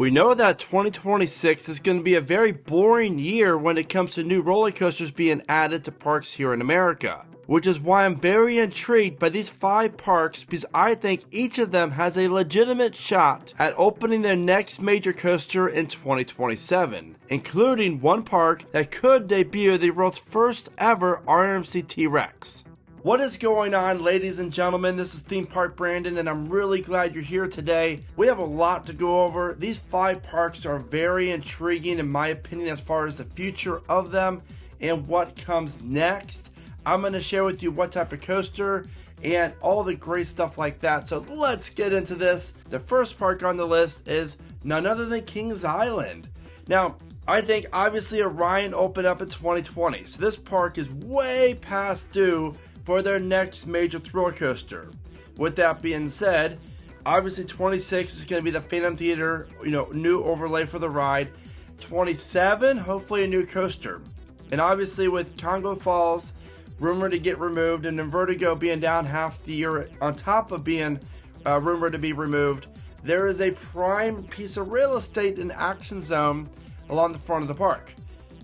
We know that 2026 is going to be a very boring year when it comes to new roller coasters being added to parks here in America, which is why I'm very intrigued by these 5 parks, because I think each of them has a legitimate shot at opening their next major coaster in 2027, including one park that could debut the world's first ever RMC T-Rex. What is going on, ladies and gentlemen? This is Theme Park Brandon, and I'm really glad you're here today. We have a lot to go over. These 5 parks are very intriguing in my opinion as far as the future of them and what comes next. I'm going to share with you what type of coaster and all the great stuff like that. So let's get into this. The first park on the list is none other than Kings Island. Now, I think obviously Orion opened up in 2020, so this park is way past due for their next major thrill coaster. With that being said, obviously 26 is going to be the Phantom Theater, new overlay for the ride. 27, hopefully a new coaster. And obviously with Congo Falls rumored to get removed and Vertigo being down half the year on top of being rumored to be removed, there is a prime piece of real estate in Action Zone along the front of the park.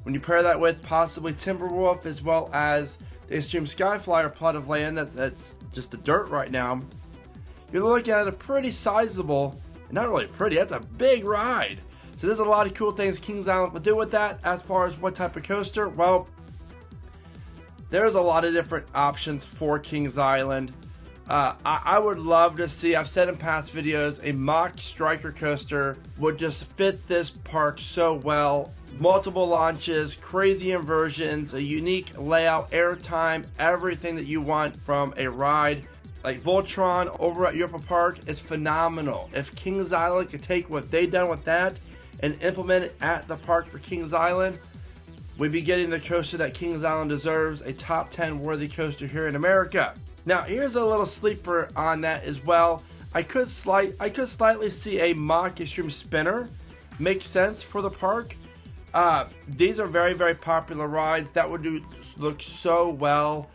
When you pair that with possibly Timberwolf as well as the Extreme Skyflyer plot of land that's just the dirt right now, you're looking at a pretty sizable, not really pretty, that's a big ride. So there's a lot of cool things Kings Island will do with that. As far as what type of coaster, well, there's a lot of different options for Kings Island. I would love to see, I've said in past videos, a Mach Striker coaster would just fit this park so well. Multiple launches, crazy inversions, a unique layout, airtime, everything that you want from a ride. Like Voltron over at Europa Park is phenomenal. If Kings Island could take what they've done with that and implement it at the park for Kings Island, we'd be getting the coaster that Kings Island deserves, a top 10 worthy coaster here in America. Now here's a little sleeper on that as well. I could slightly see a Mach Extreme Spinner make sense for the park. These are very, very popular rides that would look so well.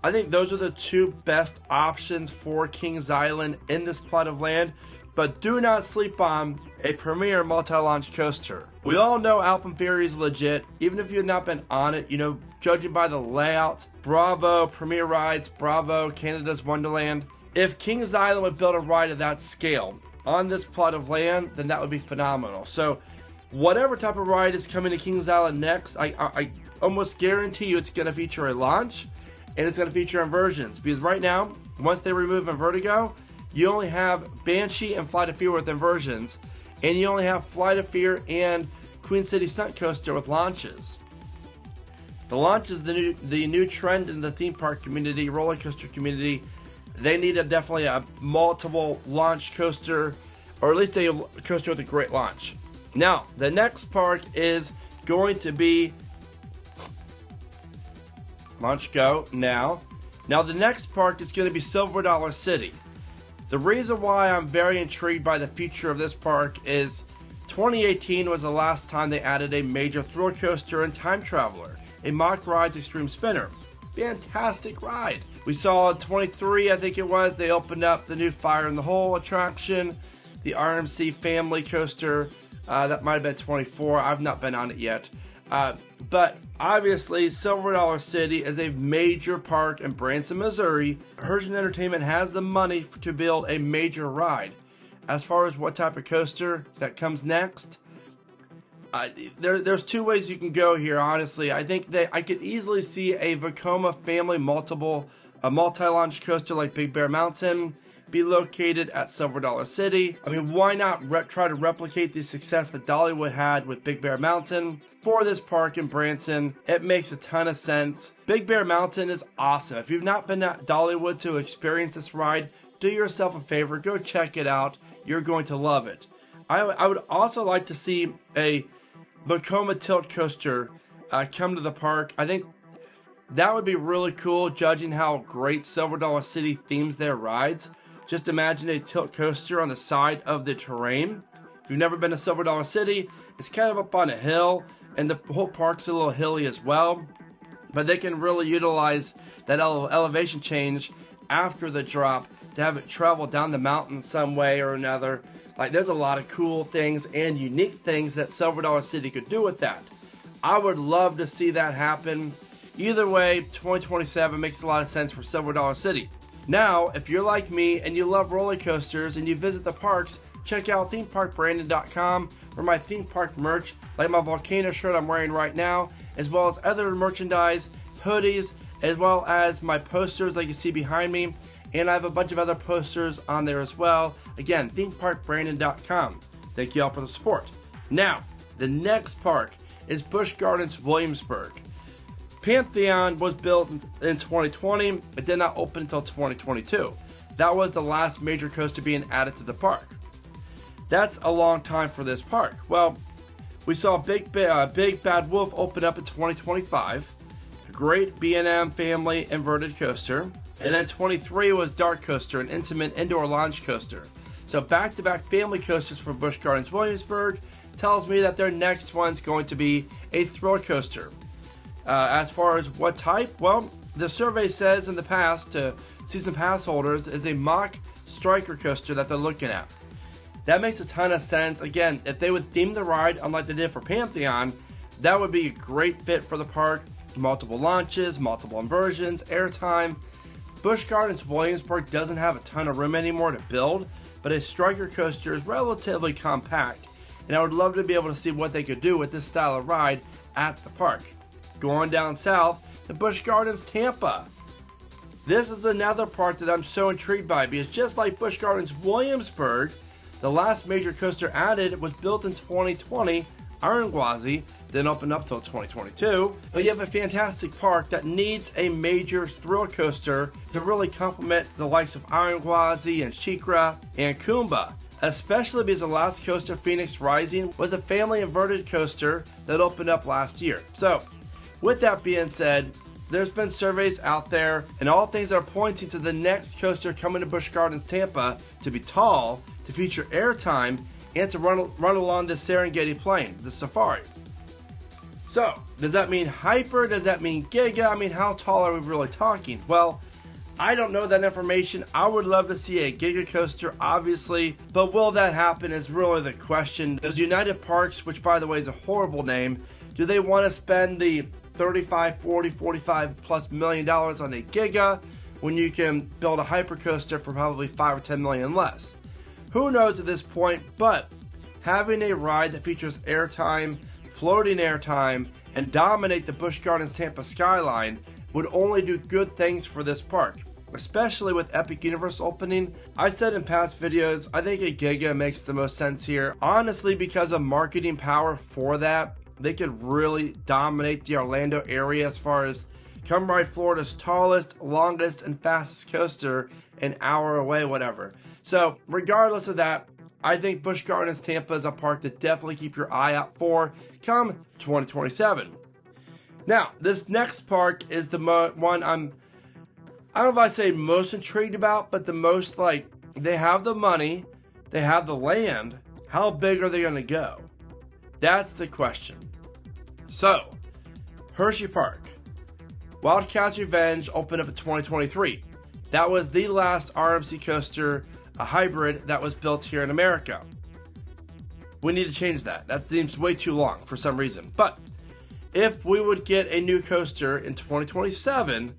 I think those are the 2 best options for Kings Island in this plot of land, but do not sleep on a premier multi-launch coaster. We all know Alpenfury is legit, even if you've not been on it, judging by the layout. Bravo, Premier Rides, bravo, Canada's Wonderland. If Kings Island would build a ride of that scale on this plot of land, then that would be phenomenal. So whatever type of ride is coming to Kings Island next, I almost guarantee you it's going to feature a launch and it's going to feature inversions. Because right now, once they remove Vertigo, you only have Banshee and Flight of Fear with inversions, and you only have Flight of Fear and Queen City Stunt Coaster with launches. The launch is the new trend in the theme park community, roller coaster community. They need definitely a multiple launch coaster, or at least a coaster with a great launch. Now, the next park is going to be launch go now. Now, the next park is going to be Silver Dollar City. The reason why I'm very intrigued by the future of this park is 2018 was the last time they added a major thrill coaster and time traveler, a Mach Rides Extreme Spinner. Fantastic ride. We saw in 23, I think it was, they opened up the new Fire in the Hole attraction, the RMC Family Coaster. That might have been 24. I've not been on it yet. But obviously, Silver Dollar City is a major park in Branson, Missouri. Hershey Entertainment has the money to build a major ride. As far as what type of coaster that comes next, there's 2 ways you can go here, honestly. I think that I could easily see a Vekoma Family multi-launch coaster like Big Bear Mountain be located at Silver Dollar City. I mean, why not try to replicate the success that Dollywood had with Big Bear Mountain for this park in Branson? It makes a ton of sense. Big Bear Mountain is awesome. If you've not been at Dollywood to experience this ride, do yourself a favor, go check it out. You're going to love it. I would also like to see a Vekoma Tilt Coaster come to the park. I think that would be really cool, judging how great Silver Dollar City themes their rides. Just imagine a tilt coaster on the side of the terrain. If you've never been to Silver Dollar City, it's kind of up on a hill, and the whole park's a little hilly as well. But they can really utilize that elevation change after the drop to have it travel down the mountain some way or another. Like, there's a lot of cool things and unique things that Silver Dollar City could do with that. I would love to see that happen. Either way, 2027 makes a lot of sense for Silver Dollar City. Now, if you're like me and you love roller coasters and you visit the parks, check out themeparkbrandon.com for my theme park merch, like my volcano shirt I'm wearing right now, as well as other merchandise, hoodies, as well as my posters like you see behind me. And I have a bunch of other posters on there as well. Again, themeparkbrandon.com. Thank you all for the support. Now, the next park is Busch Gardens, Williamsburg. Pantheon was built in 2020. It did not open until 2022. That was the last major coaster being added to the park. That's a long time for this park. Well, we saw Big Bad Wolf open up in 2025. A great B&M family inverted coaster. And then 23 was Dark Coaster, an intimate indoor lounge coaster. So back-to-back family coasters for Busch Gardens Williamsburg tells me that their next one's going to be a thrill coaster. As far as what type, well, the survey says in the past to season pass holders is a mock striker coaster that they're looking at. That makes a ton of sense. Again, if they would theme the ride unlike they did for Pantheon, that would be a great fit for the park. Multiple launches, multiple inversions, airtime. Busch Gardens Williamsburg doesn't have a ton of room anymore to build, but a striker coaster is relatively compact, and I would love to be able to see what they could do with this style of ride at the park. Going down south to Busch Gardens Tampa. This is another park that I'm so intrigued by because just like Busch Gardens Williamsburg, the last major coaster added was built in 2020, Iron Gwazi, didn't open up till 2022, but you have a fantastic park that needs a major thrill coaster to really complement the likes of Iron Gwazi and SheiKra and Kumba, especially because the last coaster, Phoenix Rising, was a family inverted coaster that opened up last year. So, with that being said, there's been surveys out there, and all things are pointing to the next coaster coming to Busch Gardens Tampa to be tall, to feature airtime, and to run along the Serengeti Plain, the safari. So, does that mean hyper? Does that mean giga? I mean, how tall are we really talking? Well, I don't know that information. I would love to see a giga coaster, obviously, but will that happen is really the question. Does United Parks, which by the way is a horrible name, do they want to spend the 35, 40, 45 plus million dollars on a giga when you can build a hyper coaster for probably 5 or 10 million less? Who knows at this point, but having a ride that features airtime, floating airtime, and dominate the Busch Gardens Tampa skyline would only do good things for this park, especially with Epic Universe opening. I said in past videos, I think a giga makes the most sense here, honestly because of marketing power for that. They could really dominate the Orlando area as far as come ride Florida's tallest, longest, and fastest coaster an hour away, whatever. So, regardless of that, I think Busch Gardens Tampa is a park to definitely keep your eye out for come 2027. Now, this next park is the one I don't know if I say most intrigued about, but the most like, they have the money, they have the land, how big are they going to go? That's the question. So, Hershey Park. Wildcats Revenge opened up in 2023. That was the last RMC coaster, a hybrid that was built here in America. We need to change that. That seems way too long for some reason. But if we would get a new coaster in 2027,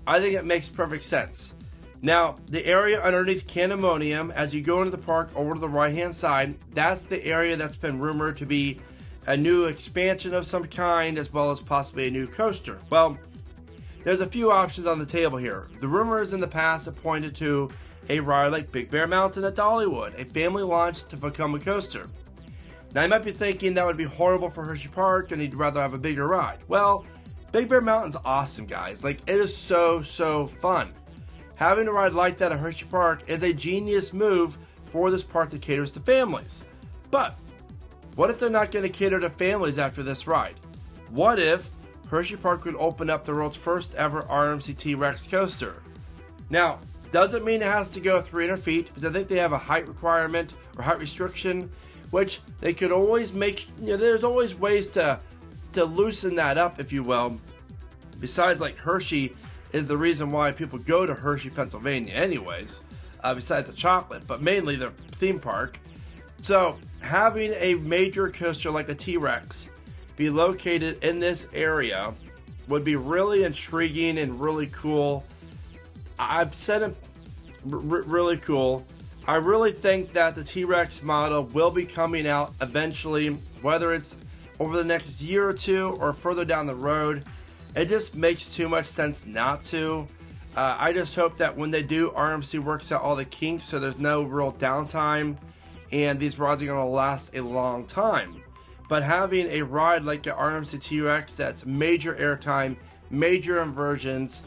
I think it makes perfect sense. Now, the area underneath Candemonium, as you go into the park over to the right-hand side, that's the area that's been rumored to be a new expansion of some kind, as well as possibly a new coaster. Well, there's a few options on the table here. The rumors in the past have pointed to a ride like Big Bear Mountain at Dollywood, a family launch to become a coaster. Now you might be thinking that would be horrible for Hershey Park and you'd rather have a bigger ride. Well, Big Bear Mountain's awesome, guys. Like, it is so fun. Having a ride like that at Hershey Park is a genius move for this park that caters to families. But what if they're not going to cater to families after this ride? What if Hershey Park could open up the world's first ever RMC T-Rex coaster? Now, doesn't mean it has to go 300 feet, because I think they have a height requirement or height restriction, which they could always make, there's always ways to loosen that up, if you will. Besides, like, Hershey is the reason why people go to Hershey, Pennsylvania anyways, besides the chocolate, but mainly the theme park. So having a major coaster like the T-Rex be located in this area would be really intriguing and really cool. I've said it really cool. I really think that the T-Rex model will be coming out eventually, whether it's over the next year or two or further down the road. It just makes too much sense not to. I just hope that when they do, RMC works out all the kinks so there's no real downtime and these rides are going to last a long time. But having a ride like the RMC T-Rex that's major airtime, major inversions,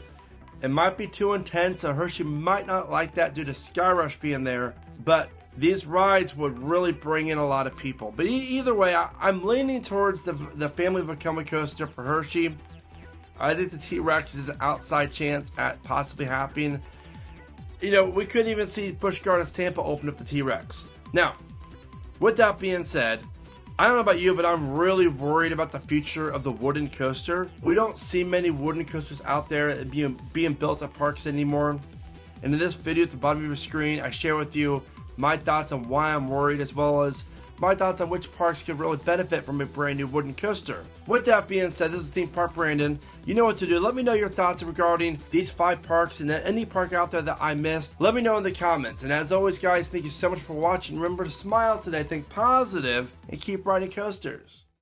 it might be too intense, so Hershey might not like that due to Skyrush being there, but these rides would really bring in a lot of people. But either way, I'm leaning towards the family Vekoma coaster for Hershey. I think the T-Rex is an outside chance at possibly happening. You know, we could even see Busch Gardens Tampa open up the T-Rex. Now, with that being said, I don't know about you, but I'm really worried about the future of the wooden coaster. We don't see many wooden coasters out there being built at parks anymore. And in this video at the bottom of your screen, I share with you my thoughts on why I'm worried, as well as my thoughts on which parks could really benefit from a brand new wooden coaster. With that being said, this is Theme Park Brandon. You know what to do. Let me know your thoughts regarding these 5 parks and any park out there that I missed. Let me know in the comments. And as always, guys, thank you so much for watching. Remember to smile today, think positive, and keep riding coasters.